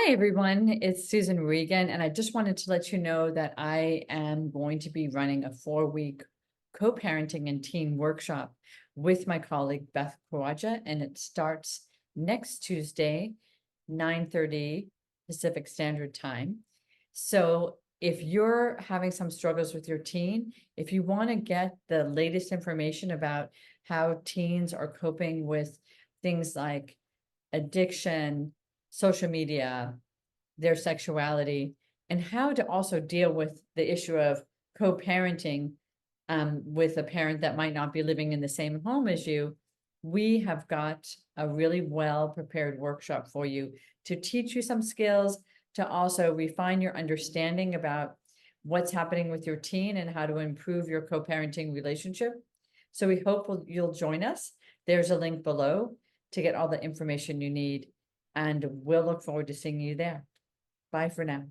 Hi, everyone. It's Susan Regan, and I just wanted to let you know that I am going to be running a 4-week co-parenting and teen workshop with my colleague Beth Kawaja, and it starts next Tuesday, 9:30 Pacific Standard Time. So if you're having some struggles with your teen, if you want to get the latest information about how teens are coping with things like addiction, social media, their sexuality, and how to also deal with the issue of co-parenting with a parent that might not be living in the same home as you, we have got a really well prepared workshop for you to teach you some skills, to also refine your understanding about what's happening with your teen and how to improve your co-parenting relationship. So we hope you'll join us. There's a link below to get all the information you need, and we'll look forward to seeing you there. Bye for now.